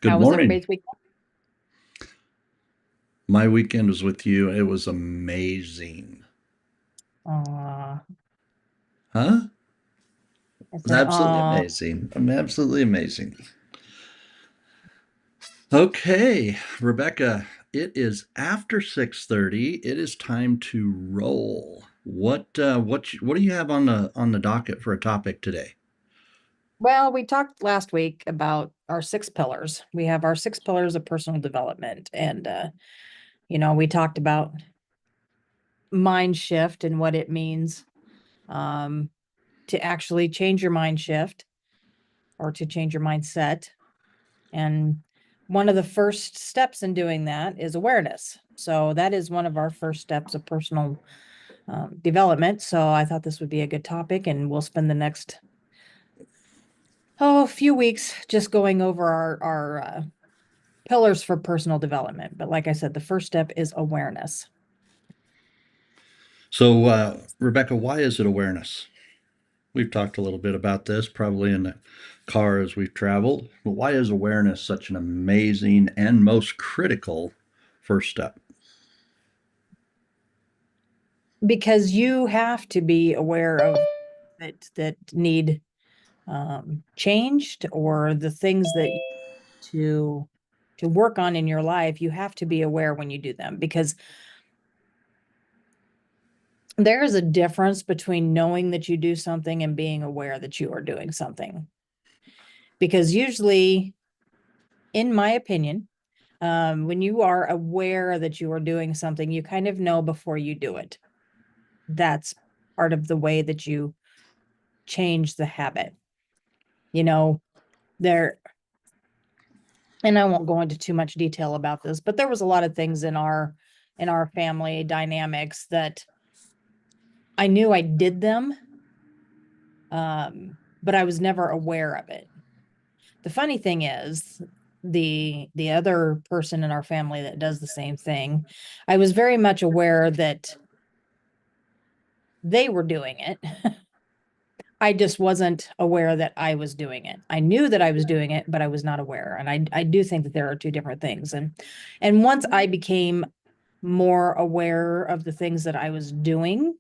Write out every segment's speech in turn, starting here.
Good How was morning. everybody's weekend? My weekend was with you. It was amazing. Uh, Huh? I It was said, absolutely amazing. Absolutely amazing. Okay, Rebecca, it is after 6:30. It is time to roll. What do you have on the docket for a topic today? well, we talked last week about our 6 pillars. We have our 6 pillars of personal development. And, we talked about mind shift and what it means um, to actually change your mind shift or to change your mindset. And one of the first steps in doing that is awareness. So that is one of our first steps of personal development. So I thought this would be a good topic, and we'll spend the next a few weeks just going over our pillars for personal development. But like I said, the first step is awareness. So, Rebecca, why is it awareness? We've talked a little bit about this probably in the car as we've traveled, but why is awareness such an amazing and most critical first step? Because you have to be aware of that need changed, or the things that to to work on in your life. You have to be aware when you do them, because there is a difference between knowing that you do something and being aware that you are doing something. Because usually, in my opinion, when you are aware that you are doing something, you kind of know before you do it. That's part of the way that you change the habit. You know, there, and I won't go into too much detail about this, but there was a lot of things in our family dynamics that I knew I did them, but I was never aware of it. The funny thing is, the other person in our family that does the same thing, I was very much aware that they were doing it. I just wasn't aware that I was doing it. I knew that I was doing it, but I was not aware. And I do think that there are two different things. And once I became more aware of the things that I was doing,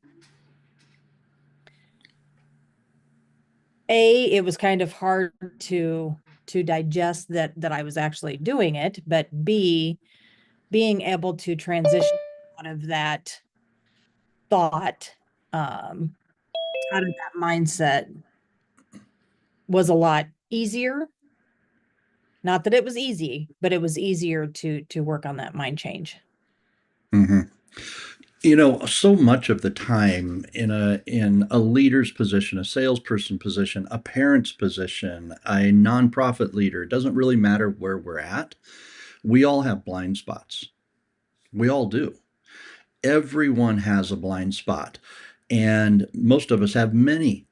it was kind of hard to digest that I was actually doing it, but B, being able to transition out of that thought, um, out of that mindset, was a lot easier. Not that it was easy, but it was easier to work on that mind change. Mm-hmm. So much of the time in a leader's position, a salesperson position, a parent's position, a nonprofit leader, it doesn't really matter where we're at. We all have blind spots. We all do. Everyone has a blind spot, and most of us have many,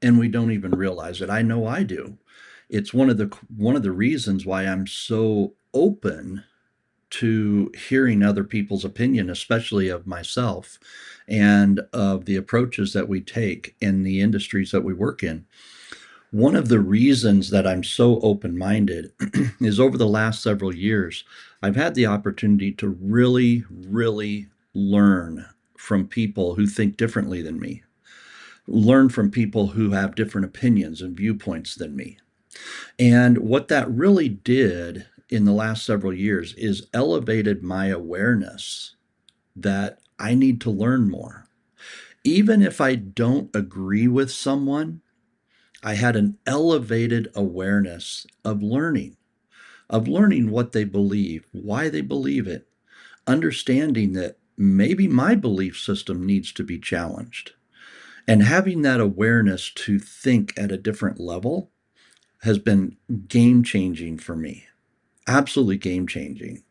and we don't even realize it. I know I do. It's one of the reasons why I'm so open to hearing other people's opinion, especially of myself and of the approaches that we take in the industries that we work in. One of the reasons that I'm so open minded is over the last several years, I've had the opportunity to really, really learn from people who think differently than me, learn from people who have different opinions and viewpoints than me. And what that really did in the last several years is elevated my awareness that I need to learn more. Even if I don't agree with someone, I had an elevated awareness of learning what they believe, why they believe it, understanding that maybe my belief system needs to be challenged. And having that awareness to think at a different level has been game changing for me. Absolutely game changing.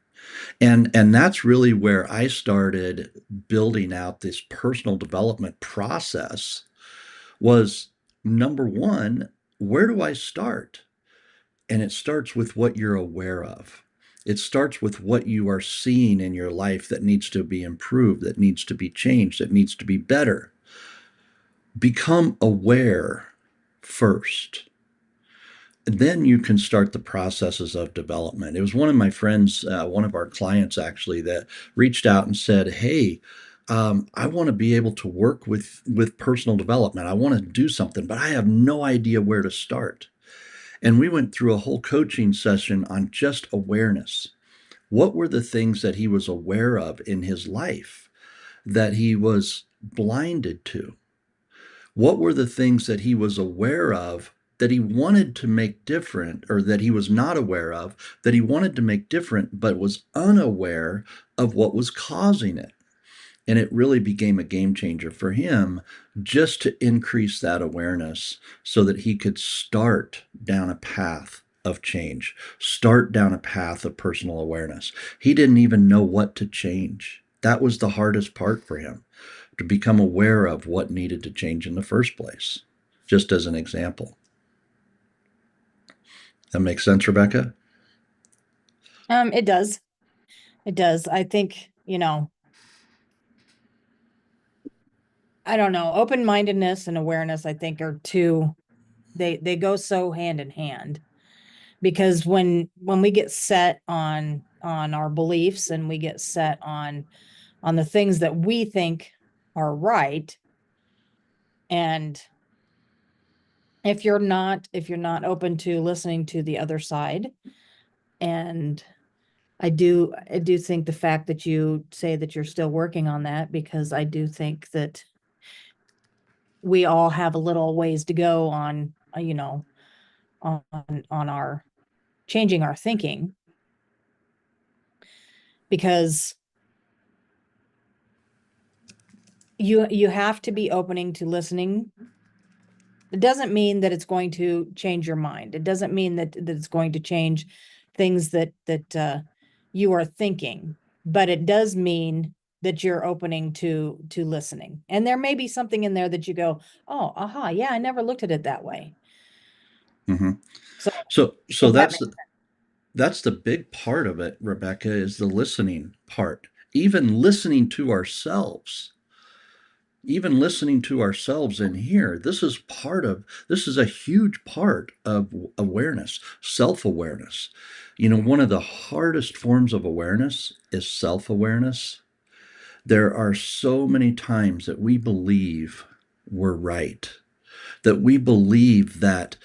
And that's really where I started building out this personal development process was number one, where do I start? And it starts with what you're aware of. It starts with what you are seeing in your life that needs to be improved, that needs to be changed, that needs to be better. Become aware first. then you can start the processes of development. It was one of my friends, one of our clients actually, that reached out and said, "Hey, I want to be able to work with personal development. I want to do something, but I have no idea where to start." And we went through a whole coaching session on just awareness. What were the things that he was aware of in his life that he was blinded to? What were the things that he was aware of that he wanted to make different, or that he was not aware of that he wanted to make different but was unaware of what was causing it? And it really became a game changer for him, just to increase that awareness so that he could start down a path of change, start down a path of personal awareness. He didn't even know what to change. That was the hardest part for him, to become aware of what needed to change in the first place, just as an example. That makes sense, Rebecca? It does. It does. I think, I don't know, open-mindedness and awareness, I think, are two, they go so hand in hand. Because when we get set on our beliefs, and we get set on the things that we think are right, and if you're not open to listening to the other side. And I do think the fact that you say that you're still working on that, because I do think that we all have a little ways to go on, on our changing our thinking, because you have to be opening to listening. It doesn't mean that it's going to change your mind. It doesn't mean that it's going to change things that you are thinking, but it does mean that you're opening to listening. And there may be something in there that you go, "Oh, aha, yeah, I never looked at it that way." Mm-hmm. So So if that that's makes that's the big part of it, Rebecca, is the listening part. Even listening to ourselves, even listening to ourselves in here, this is a huge part of awareness, self-awareness. One of the hardest forms of awareness is self-awareness. There are so many times that we believe we're right, that we believe that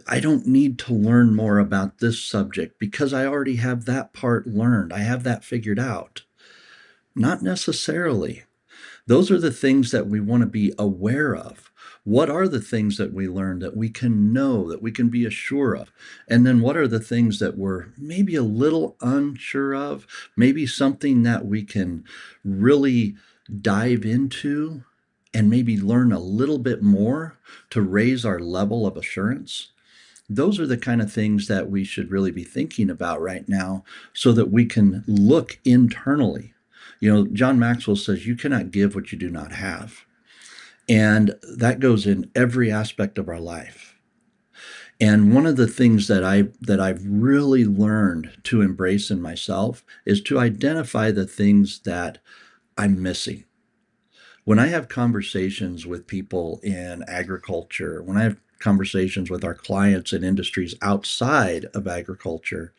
I don't need to learn more about this subject because I already have that part learned. I have that figured out. Not necessarily. Those are the things that we want to be aware of. What are the things that we learn that we can know, that we can be assured of? And then what are the things that we're maybe a little unsure of? Maybe something that we can really dive into and maybe learn a little bit more to raise our level of assurance. Those are the kind of things that we should really be thinking about right now, so that we can look internally. John Maxwell says you cannot give what you do not have. And that goes in every aspect of our life. And one of the things that I've really learned to embrace in myself is to identify the things that I'm missing. When I have conversations with people in agriculture, when I have conversations with our clients in industries outside of agriculture,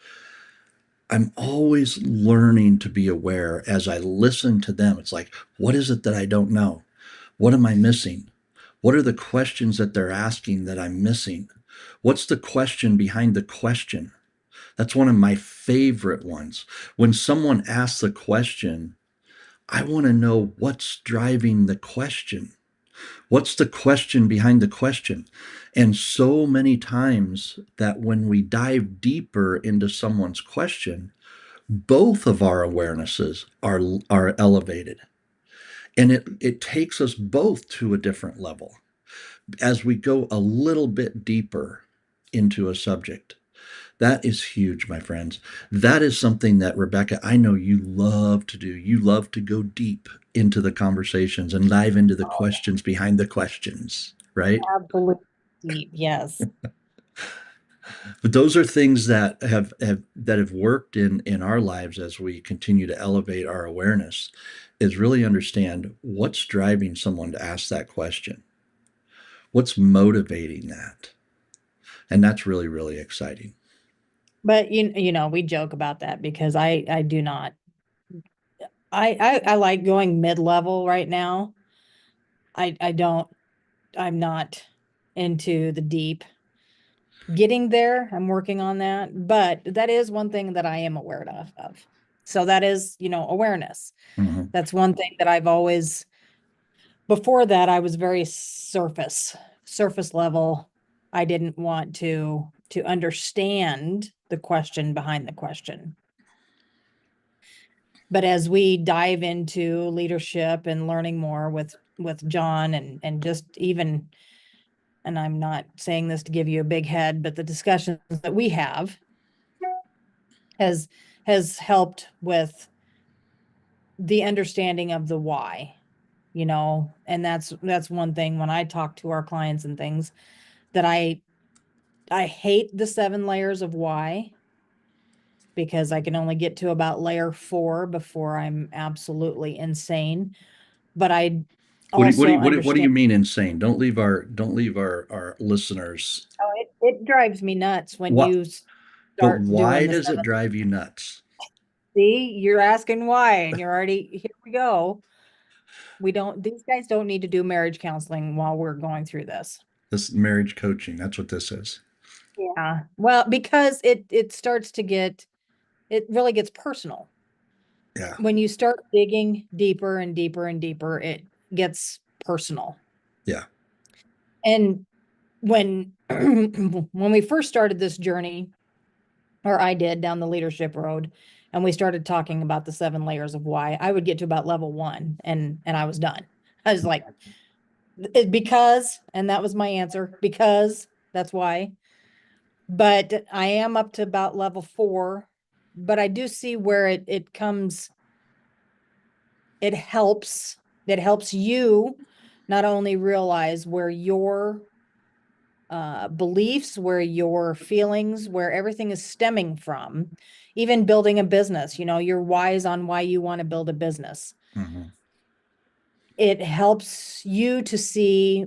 I'm always learning to be aware as I listen to them. It's like, what is it that I don't know? What am I missing? What are the questions that they're asking that I'm missing? What's the question behind the question? That's one of my favorite ones. When someone asks a question, I want to know what's driving the question. What's the question behind the question? And so many times that when we dive deeper into someone's question, both of our awarenesses are elevated. And it takes us both to a different level as we go a little bit deeper into a subject. That is huge, my friends. That is something that, Rebecca, I know you love to do. You love to go deep into the conversations and dive into the questions behind the questions, right? absolutely deep. Yes. But those are things that have worked in our lives as we continue to elevate our awareness, is really understand what's driving someone to ask that question. What's motivating that? And that's really, really exciting. But we joke about that because I do not. I like going mid-level right now. I don't. I'm not into the deep. Getting there, I'm working on that, but that is one thing that I am aware of. So that is, awareness. Mm-hmm. That's one thing that I've always, before that, I was very surface level. I didn't want to understand the question behind the question. But as we dive into leadership and learning more with John and just even, and I'm not saying this to give you a big head, but the discussions that we have has has helped with the understanding of the why, and that's one thing when I talk to our clients and things that I hate the 7 layers of why, because I can only get to about layer 4 before I'm absolutely insane. But I also What do understand, you mean insane? Don't leave our listeners. oh, it drives me nuts when What? you But start doing why the does it 7. drive you nuts? See, you're asking why, and you're already, here we go. These guys don't need to do marriage counseling while we're going through this. This marriage coaching. That's what this is. Yeah. Well, because it starts to get, it really gets personal. Yeah. When you start digging deeper and deeper and deeper, it gets personal. Yeah. And when when we first started this journey, or I did, down the leadership road, and we started talking about the 7 layers of why, I would get to about level 1 and I was done. I was like, because, and that was my answer, because that's why. But I am up to about level 4, but I do see where it comes, it helps, you not only realize where your beliefs, where your feelings, where everything is stemming from, even building a business, your whys on why you want to build a business. Mm-hmm. It helps you to see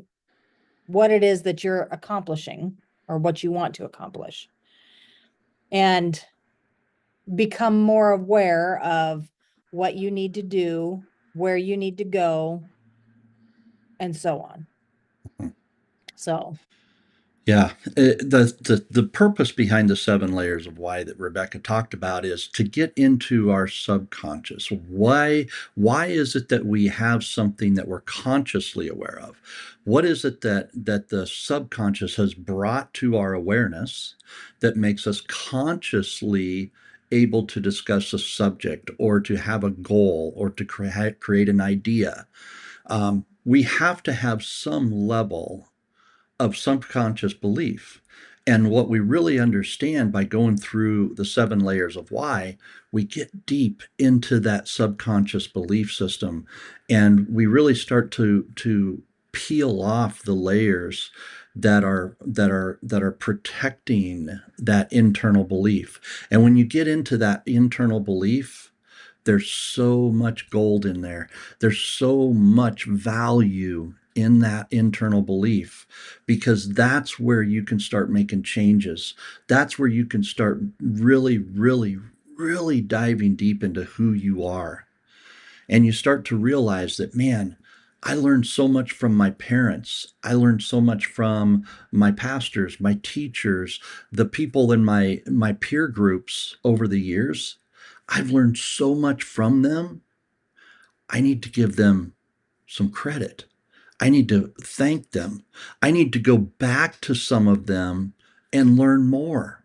what it is that you're accomplishing or what you want to accomplish, and become more aware of what you need to do, where you need to go, and so on. So, Yeah, the purpose behind the 7 layers of why that Rebecca talked about is to get into our subconscious. Why is it that we have something that we're consciously aware of? What is it that the subconscious has brought to our awareness that makes us consciously able to discuss a subject or to have a goal or to create an idea? We have to have some level of subconscious belief. And what we really understand by going through the 7 layers of why, we get deep into that subconscious belief system, and we really start to peel off the layers that are protecting that internal belief. And when you get into that internal belief, there's so much gold in there. There's so much value in that internal belief, because that's where you can start making changes. That's where you can start really, really, really diving deep into who you are. And you start to realize that, man, I learned so much from my parents. I learned so much from my pastors, my teachers, the people in my peer groups over the years. I've learned so much from them. I need to give them some credit. I need to thank them. I need to go back to some of them and learn more.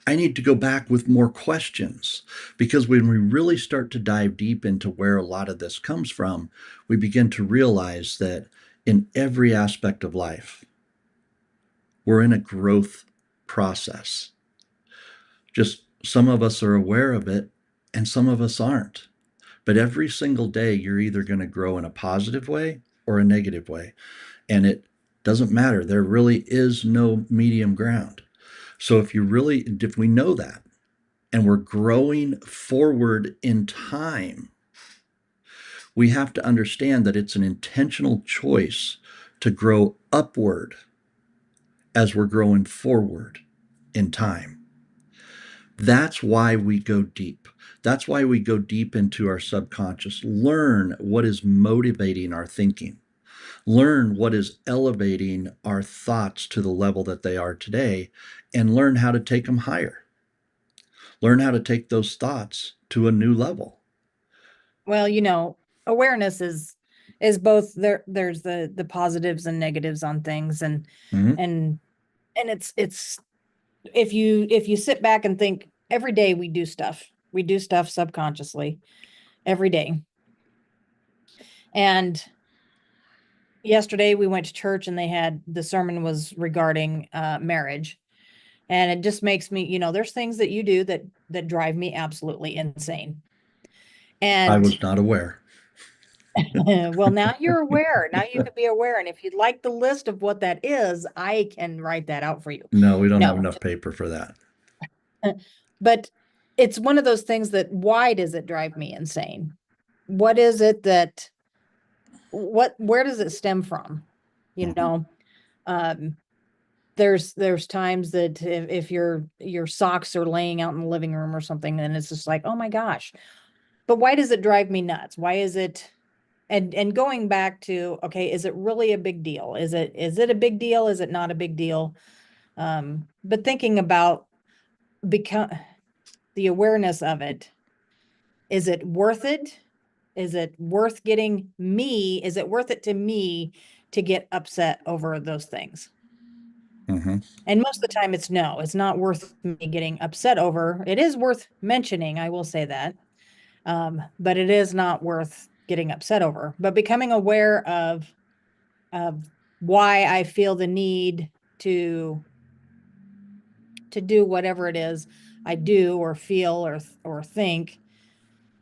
I need to go back with more questions, because when we really start to dive deep into where a lot of this comes from, we begin to realize that in every aspect of life, we're in a growth process. Just some of us are aware of it and some of us aren't. But every single day, you're either going to grow in a positive way or a negative way. And it doesn't matter. There really is no medium ground. So if we know that and we're growing forward in time, we have to understand that it's an intentional choice to grow upward as we're growing forward in time. That's why we go deep. That's why we go deep into our subconscious. Learn what is motivating our thinking. Learn what is elevating our thoughts to the level that they are today, and learn how to take them higher. Learn how to take those thoughts to a new level. Well, awareness is both there's the positives and negatives on things, Mm-hmm. and it's if you sit back and think every day we do stuff. We do stuff subconsciously every day. And yesterday we went to church and the sermon was regarding marriage. And it just makes me, there's things that you do that drive me absolutely insane. I And was not aware. well, now you're aware. Now you can be aware. And if you'd like the list of what that is, I can write that out for you. No, we don't have No, enough paper for that. but it's one of those things that why does it drive me insane? What is it that where does it stem from? You Mm-hmm. know, um, there's times that if your socks are laying out in the living room or something, then it's just like, oh my gosh. But why does it drive me nuts? Why is it and going back to, okay, is it really a big deal? Is it a big deal? Is it not a big deal? But thinking about become the awareness of it, is it worth it? Is it worth getting me? Is it worth it to me to get upset over those things? Mm-hmm. And most of the time it's no, it's not worth me getting upset over. It is worth mentioning, I will say that. But it is not worth getting upset over. But becoming aware of why I feel the need to do whatever it is I do or feel or think,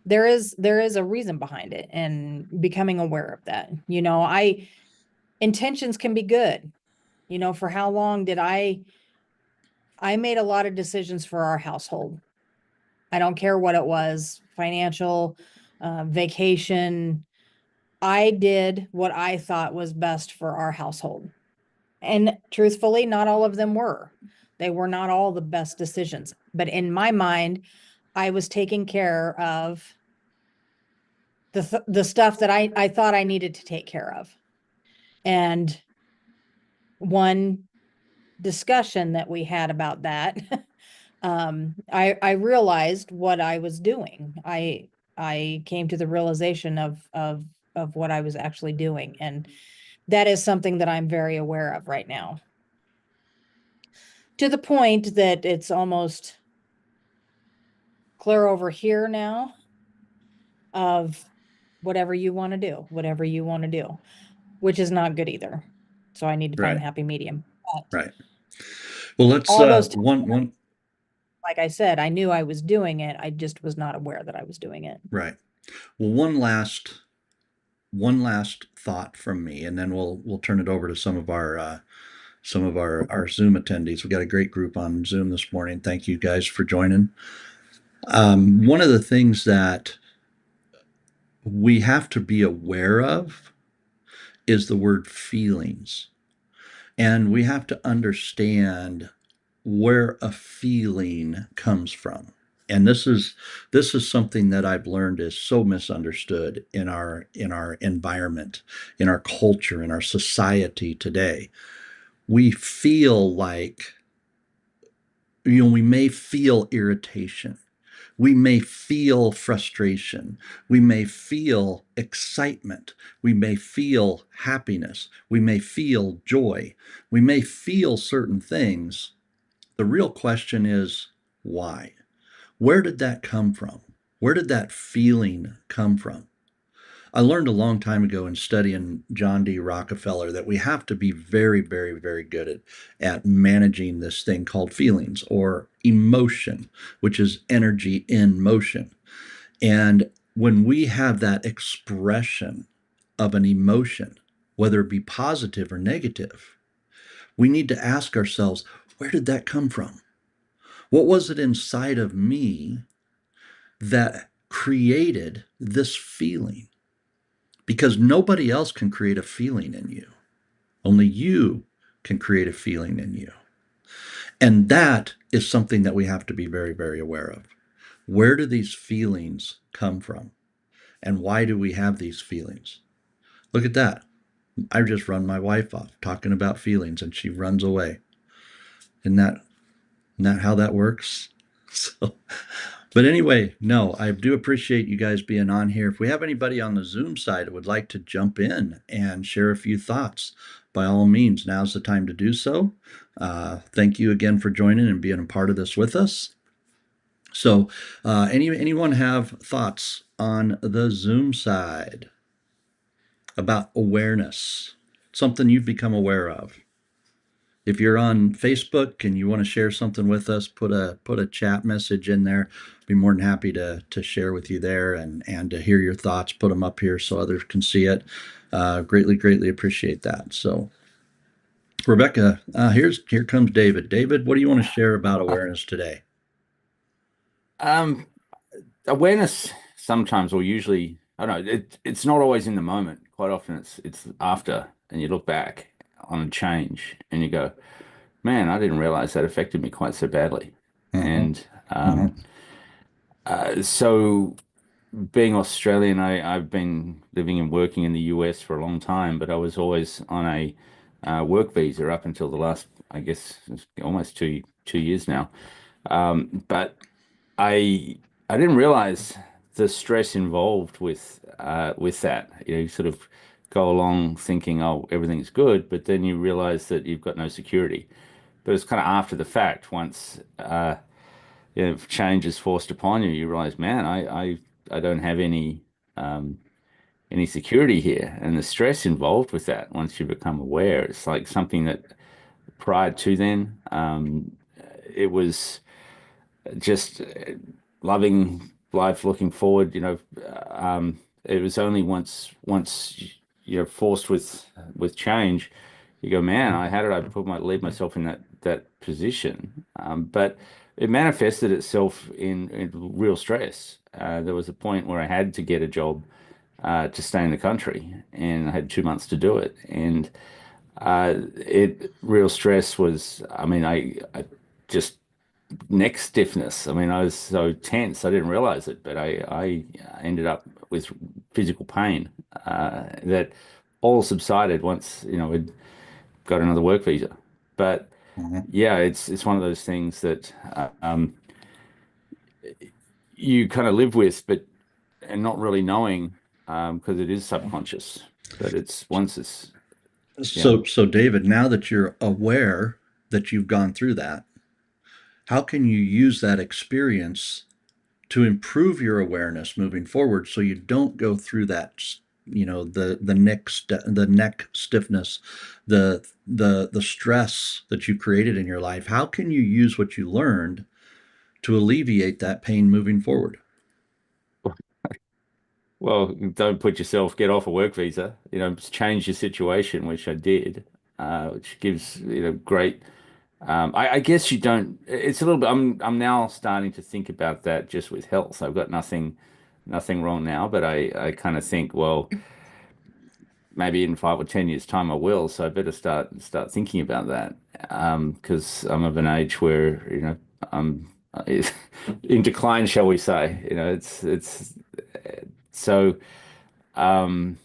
there is a reason behind it, and becoming aware of that. I intentions can be good. For how long did I made a lot of decisions for our household. I don't care what it was, financial, vacation. I did what I thought was best for our household. And truthfully, not all of them were. They were not all the best decisions. But in my mind, I was taking care of the stuff that I thought I needed to take care of. And one discussion that we had about that, I realized what I was doing. I came to the realization of what I was actually doing. And that is something that I'm very aware of right now. To the point that it's almost clear over here now of whatever you want to do, whatever you want to do, which is not good either. So I need to find Right. the happy medium. But Right. Well, let's all those, one. like I said, I knew I was doing it. I just was not aware that I was doing it. Right. Well, one last thought from me, and then we'll turn it over to some of our Zoom attendees. We got a great group on Zoom this morning. Thank you guys for joining. One of the things that we have to be aware of is the word feelings, and we have to understand where a feeling comes from. And this is something that I've learned is so misunderstood in our environment, in our culture, in our society today. We feel like, we may feel irritation. We may feel frustration. We may feel excitement. We may feel happiness. We may feel joy. We may feel certain things. The real question is why? Where did that come from? Where did that feeling come from? I learned a long time ago in studying John D. Rockefeller that we have to be very, very, very good at managing this thing called feelings or emotion, which is energy in motion. And when we have that expression of an emotion, whether it be positive or negative, we need to ask ourselves, where did that come from? What was it inside of me that created this feeling? Because nobody else can create a feeling in you. Only you can create a feeling in you. And that is something that we have to be very, very aware of. Where do these feelings come from? And why do we have these feelings? Look at that. I just run my wife off talking about feelings and she runs away. Isn't that, isn't that how that works? So, but anyway, no, I do appreciate you guys being on here. If we have anybody on the Zoom side that would like to jump in and share a few thoughts, by all means, now's the time to do so. Thank you again for joining and being a part of this with us. So, anyone have thoughts on the Zoom side about awareness? Something you've become aware of. If you're on Facebook and you want to share something with us, put a chat message in there. Be more than happy to share with you there and to hear your thoughts. Put them up here so others can see it. Greatly appreciate that. So, Rebecca, here comes David. David, what do you want to share about awareness today? Um, Awareness sometimes, or usually, I don't know, it's not always in the moment. Quite often it's after, and you look back on a change and you go, man, I didn't realize that affected me quite so badly. Mm-hmm. And Mm-hmm. so being Australian, I've been living and working in the US for a long time, but I was always on a work visa up until the last, I guess, almost two years now. But I I didn't realize the stress involved with that. You sort of go along thinking, oh, everything's good, but then you realize that you've got no security. But it's kind of after the fact, once change is forced upon you, you realize, man, I don't have any security here, and the stress involved with that. Once you become aware, it's like something that prior to then, it was just loving life, looking forward. It was only once you're forced with change, you go, man, how did I leave myself in that position? But it manifested itself in real stress. There was a point where I had to get a job to stay in the country, and I had 2 months to do it, and it real stress was. I mean, I just neck stiffness. I mean, I was so tense, I didn't realize it, but I ended up with physical pain that all subsided once, we'd got another work visa. But Mm-hmm. yeah, it's one of those things that you kind of live with, but and not really knowing because it is subconscious. But it's once it's yeah. So David, now that you're aware that you've gone through that, how can you use that experience to improve your awareness moving forward so you don't go through that, the neck stiffness, the stress that you created in your life? How can you use what you learned to alleviate that pain moving forward? Well, don't put yourself, get off a work visa, change your situation, which I did, which gives, great. I guess you don't, it's a little bit, I'm now starting to think about that just with health. I've got nothing wrong now, but I kind of think, well, maybe in 5 or 10 years' time I will. So I better start thinking about that. Because I'm of an age where, I'm in decline, shall we say. It's so, um,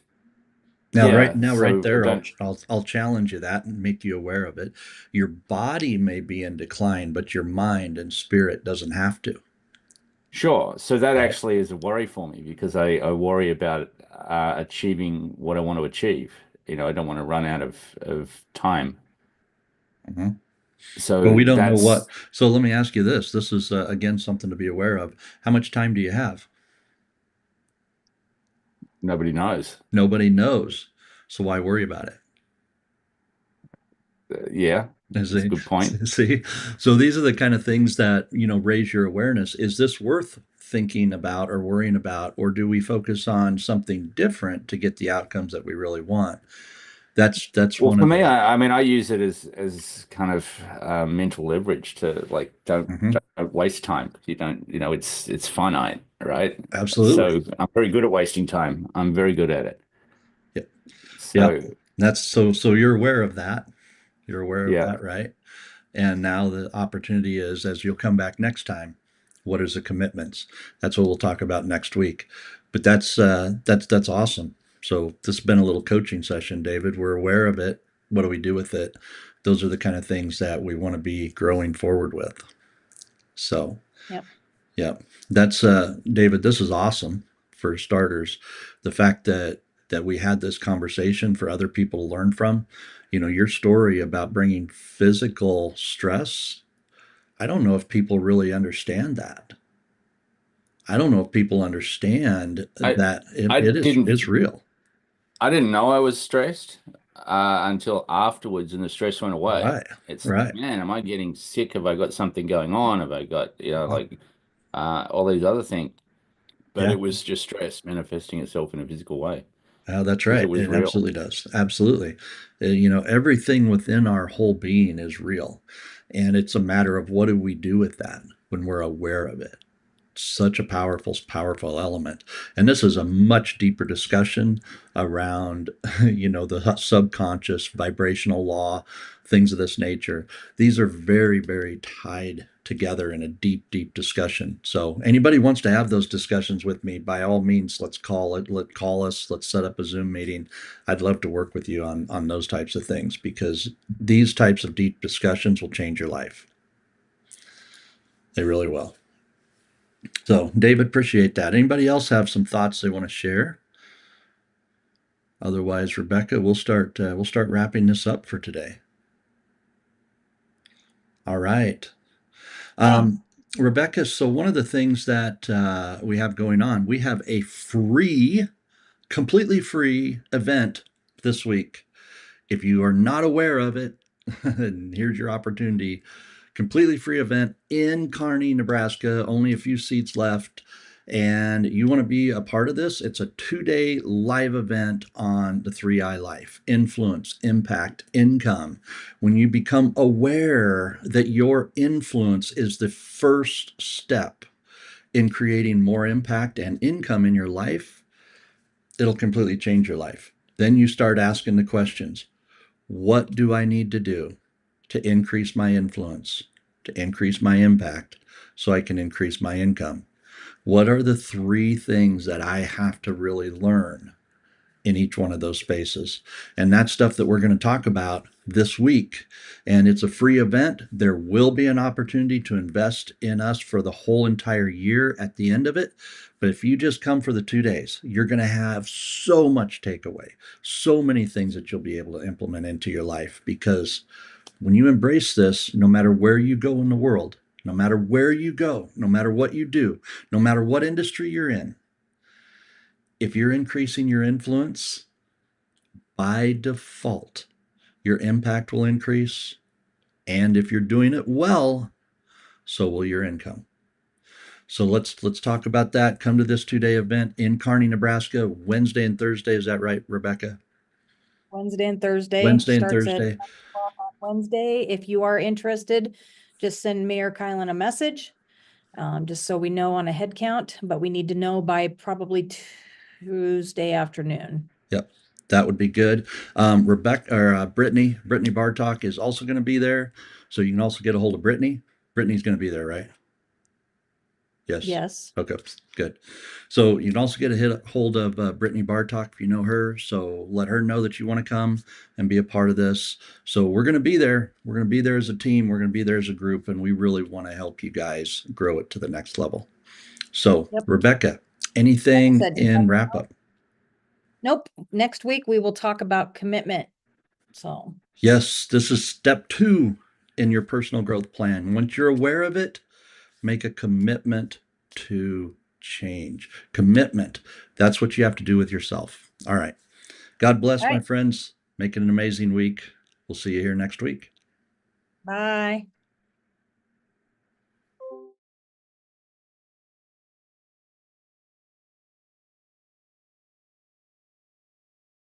yeah, Now right so I there, don't, I'll challenge you that and make you aware of it. Your body may be in decline, but your mind and spirit doesn't have to. sure. So that Right. actually is a worry for me because I worry about achieving what I want to achieve. I don't want to run out of time. Mm-hmm. Well, So we don't know what. that's So let me ask you this. This is, again, something to be aware of. How much time do you have? nobody knows. Nobody knows. So why worry about it? Yeah, that's a See, good point. see, so these are the kind of things that, raise your awareness. Is this worth thinking about or worrying about, or do we focus on something different to get the outcomes that we really want? That's Well, one for of me, the. I mean, I use it as kind of mental leverage to like Mhm. don't waste time. You don't, it's finite, right? Absolutely. So I'm very good at wasting time. I'm very good at it. Yep. Yep. So That's so you're aware of that. You're aware of Yeah. that, right? And now the opportunity is, as you'll come back next time, what is the commitments? That's what we'll talk about next week. But that's awesome. So this has been a little coaching session, David. We're aware of it. What do we do with it? Those are the kind of things that we want to be growing forward with. So Yep. yeah, that's David. This is awesome for starters. The fact that we had this conversation for other people to learn from. Your story about bringing physical stress. I don't know if people really understand that. I don't know if people understand I that it, I it is didn't it's real. I didn't know I was stressed until afterwards, and the stress went away. Right, It's like, right. man, am I getting sick? Have I got something going on? Have I got, like all these other things? But Yeah. it was just stress manifesting itself in a physical way That's because it right. was It real. absolutely does. Absolutely. Everything within our whole being is real. And it's a matter of what do we do with that when we're aware of it. Such a powerful element. And this is a much deeper discussion around, the subconscious vibrational law, things of this nature. These are very, very tied together in a deep discussion. So anybody wants to have those discussions with me, by all means, let's call us, let's set up a Zoom meeting. I'd love to work with you on those types of things because these types of deep discussions will change your life. They really will. So, David, appreciate that. Anybody else have some thoughts they want to share? Otherwise, Rebecca, we'll start wrapping this up for today. All right, Okay. um, Rebecca. So one of the things that we have going on, we have a completely free event this week. If you are not aware of it, and here's your opportunity. Completely free event in Kearney, Nebraska. Only a few seats left. And you want to be a part of this? It's a 2-day live event on the 3I life: influence, impact, income. When you become aware that your influence is the first step in creating more impact and income in your life, it'll completely change your life. Then you start asking the questions: what do I need to do to increase my influence, to increase my impact, so I can increase my income? What are the 3 things that I have to really learn in each one of those spaces? And that's stuff that we're going to talk about this week. And it's a free event. There will be an opportunity to invest in us for the whole entire year at the end of it. But if you just come for the 2 days, you're going to have so much takeaway, so many things that you'll be able to implement into your life. Because when you embrace this, no matter where you go in the world, no matter where you go, no matter what you do, no matter what industry you're in, if you're increasing your influence, by default, your impact will increase. And if you're doing it well, so will your income. So let's talk about that. Come to this 2-day event in Kearney, Nebraska, Wednesday and Thursday. Is that right, Rebecca? Wednesday and Thursday Wednesday and starts at Thursday. 10 o'clock on Wednesday. If you are interested, just send me or Kylen a message, just so we know on a head count, but we need to know by probably Tuesday afternoon. Yep, that would be good. Rebecca or Brittany Bartok is also going to be there, so you can also get a hold of Brittany. Brittany's going to be there, right? Yes. Yes. Okay, good. So you can also get a hold of Brittany Bartok if you know her. So let her know that you want to come and be a part of this. So we're going to be there. We're going to be there as a team. We're going to be there as a group, and we really want to help you guys grow it to the next level. So, Yep. Rebecca, Like I anything said, in wrap up? nope. Next week we will talk about commitment. So Yes, this is step 2 in your personal growth plan. Once you're aware of it, make a commitment to change. Commitment. That's what you have to do with yourself. All right. God bless, all my right. friends. Make it an amazing week. We'll see you here next week. Bye.